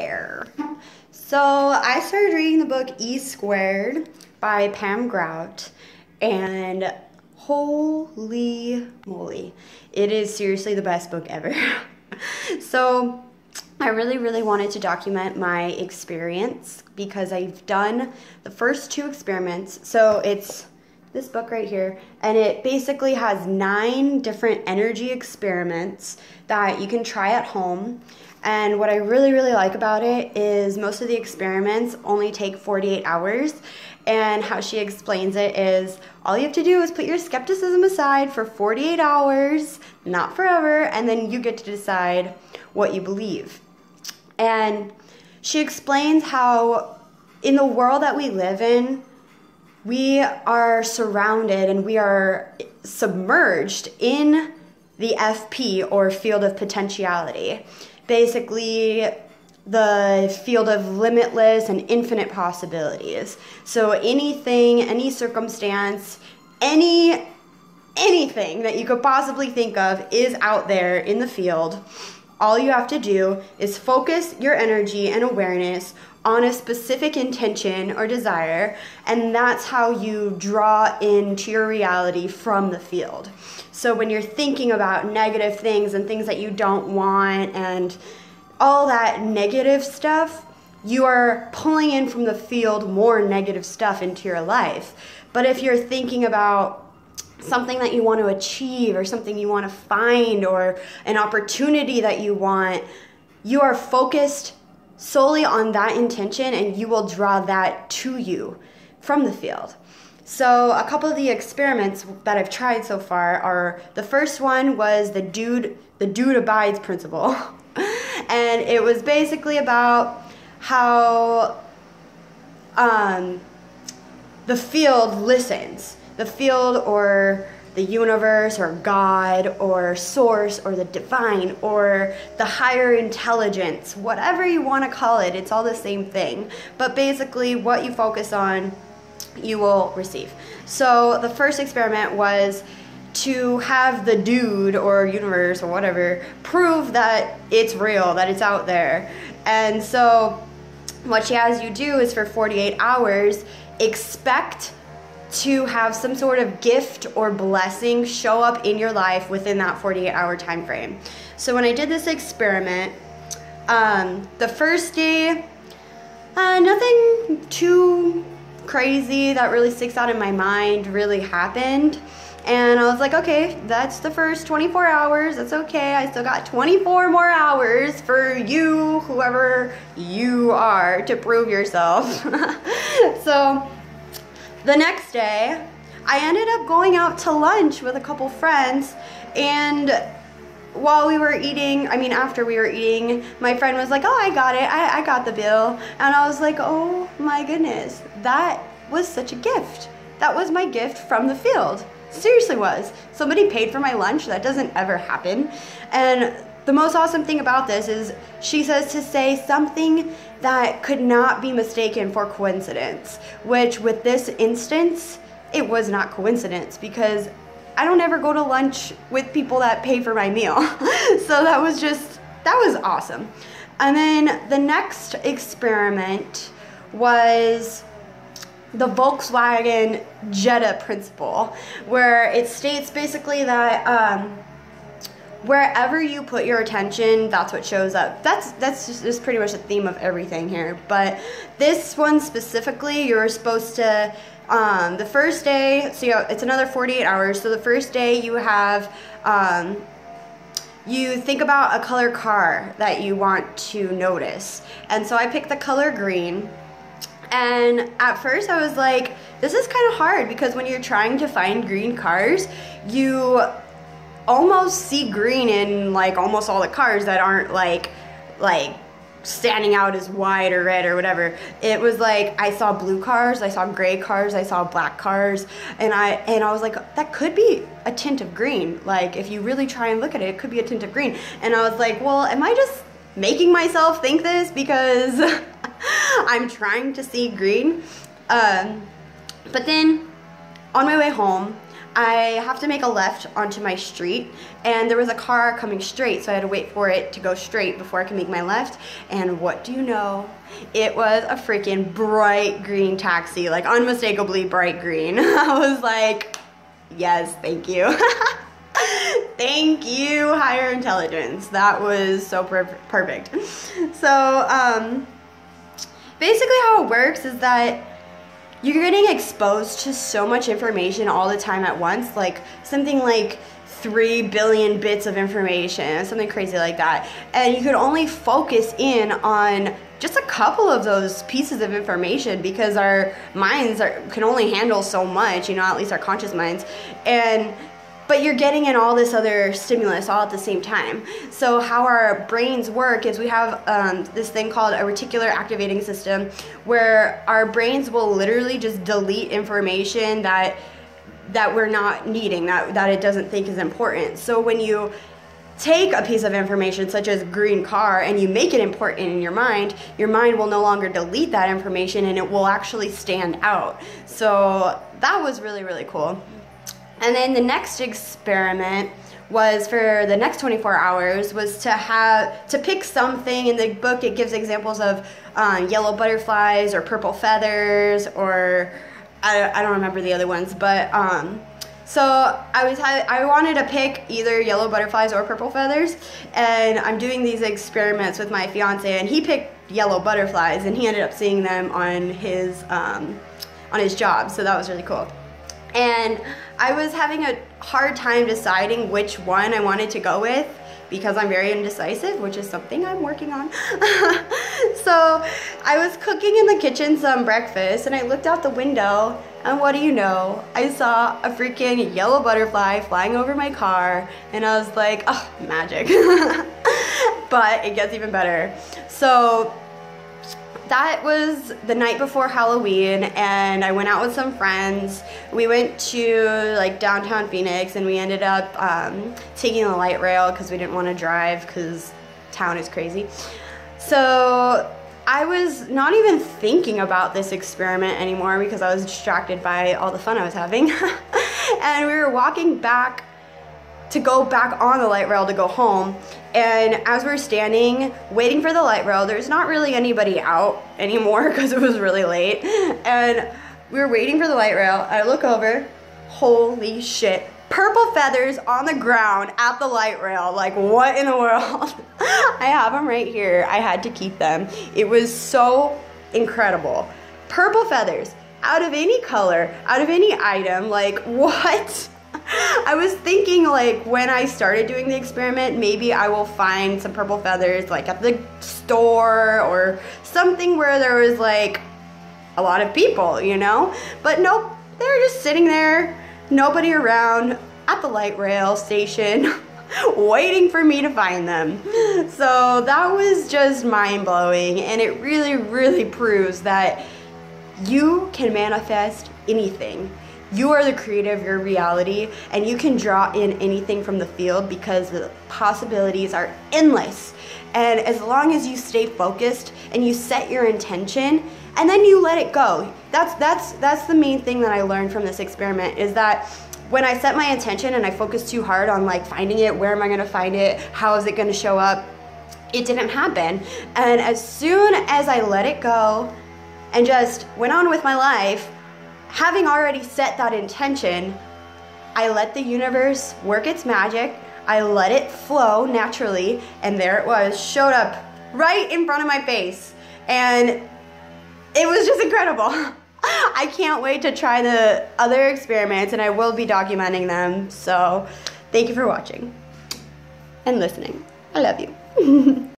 there. So I started reading the book E Squared by Pam Grout, and holy moly, it is seriously the best book ever. So I really wanted to document my experience because I've done the first 2 experiments. So it's this book right here, and it basically has 9 different energy experiments that you can try at home. And what I really like about it is most of the experiments only take 48 hours. And how she explains it is all you have to do is put your skepticism aside for 48 hours, not forever, and then you get to decide what you believe. And she explains how in the world that we live in, we are surrounded and we are submerged in the FP, or field of potentiality. Basically, the field of limitless and infinite possibilities. So anything, any circumstance, anything that you could possibly think of is out there in the field. All you have to do is focus your energy and awareness on a specific intention or desire, and that's how you draw into your reality from the field. So when you're thinking about negative things and things that you don't want and all that negative stuff, you are pulling in from the field more negative stuff into your life. But if you're thinking about something that you want to achieve or something you want to find or an opportunity that you want, you are focused solely on that intention and you will draw that to you from the field. So a couple of the experiments that I've tried so far are, the first one was the dude abides principle. And it was basically about how the field listens. The field, or the universe, or God, or source, or the divine, or the higher intelligence, whatever you want to call it, it's all the same thing. But basically what you focus on, you will receive. So the first experiment was to have the dude or universe or whatever prove that it's real, that it's out there. And so what she has you do is for 48 hours, expect to have some sort of gift or blessing show up in your life within that 48-hour time frame. So when I did this experiment, the first day, nothing too crazy that really sticks out in my mind really happened. And I was like, okay, that's the first 24 hours. That's okay. I still got 24 more hours for you, whoever you are, to prove yourself. So the next day, I ended up going out to lunch with a couple friends, and while we were eating, after we were eating, my friend was like, oh, I got it, I got the bill. And I was like, oh my goodness, that was such a gift. That was my gift from the field. Seriously was. Somebody paid for my lunch. That doesn't ever happen. And the most awesome thing about this is she says to say something that could not be mistaken for coincidence, which with this instance, it was not coincidence because I don't ever go to lunch with people that pay for my meal. So that was awesome. And then the next experiment was the Volkswagen Jetta principle, where it states basically that wherever you put your attention, that's what shows up. That's just pretty much the theme of everything here. But this one specifically, you're supposed to, the first day, so it's another 48 hours. So the first day you have, you think about a color car that you want to notice. And so I picked the color green. And at first I was like, this is kind of hard because when you're trying to find green cars, you almost see green in like almost all the cars that aren't like standing out as white or red or whatever. It was like I saw blue cars, I saw gray cars, I saw black cars, and I was like, that could be a tint of green. Like if you really try and look at it, it could be a tint of green. And I was like, well, am I just making myself think this because I'm trying to see green? But then on my way home, I have to make a left onto my street, and there was a car coming straight, so I had to wait for it to go straight before I could make my left. And what do you know? It was a freaking bright green taxi, like unmistakably bright green. I was like, yes, thank you. Thank you, higher intelligence. That was so perfect. So basically how it works is that you're getting exposed to so much information all the time at once, like something like 3 billion bits of information, something crazy like that. And you can only focus in on just a couple of those pieces of information because our minds can only handle so much, you know, at least our conscious minds. But you're getting in all this other stimulus all at the same time. So how our brains work is we have this thing called a reticular activating system, where our brains will literally just delete information that we're not needing, that it doesn't think is important. So when you take a piece of information such as green car and you make it important in your mind will no longer delete that information, and it will actually stand out. So that was really, really cool. And then the next experiment was for the next 24 hours was to pick something. In the book it gives examples of yellow butterflies or purple feathers, or I don't remember the other ones, but so I wanted to pick either yellow butterflies or purple feathers, and I'm doing these experiments with my fiance, and he picked yellow butterflies, and he ended up seeing them on his job, so that was really cool. And I was having a hard time deciding which one I wanted to go with because I'm very indecisive, which is something I'm working on. So I was cooking in the kitchen some breakfast, and I looked out the window, and what do you know? I saw a freaking yellow butterfly flying over my car, and I was like, oh, magic. But it gets even better. So that was the night before Halloween, and I went out with some friends. We went to like downtown Phoenix, and we ended up taking the light rail because we didn't want to drive because town is crazy. So I was not even thinking about this experiment anymore because I was distracted by all the fun I was having. And we were walking back to go back on the light rail to go home, and as we're standing waiting for the light rail, there's not really anybody out anymore because it was really late, and we were waiting for the light rail. I look over, holy shit, purple feathers on the ground at the light rail. Like, what in the world? I have them right here. I had to keep them. It was so incredible. Purple feathers out of any color, out of any item. Like, what? I was thinking, like, when I started doing the experiment, maybe I will find some purple feathers like at the store or something where there was like a lot of people, you know? But nope, they were just sitting there, nobody around at the light rail station waiting for me to find them. So that was just mind-blowing, and it really, really proves that you can manifest anything. You are the creator of your reality, and you can draw in anything from the field because the possibilities are endless. And as long as you stay focused and you set your intention and then you let it go. That's the main thing that I learned from this experiment, is that when I set my intention and I focused too hard on like finding it, where am I gonna find it, how is it gonna show up, it didn't happen. And as soon as I let it go and just went on with my life, having already set that intention, I let the universe work its magic. I let it flow naturally, and there it was, showed up right in front of my face. And it was just incredible. I can't wait to try the other experiments, and I will be documenting them. So thank you for watching and listening. I love you.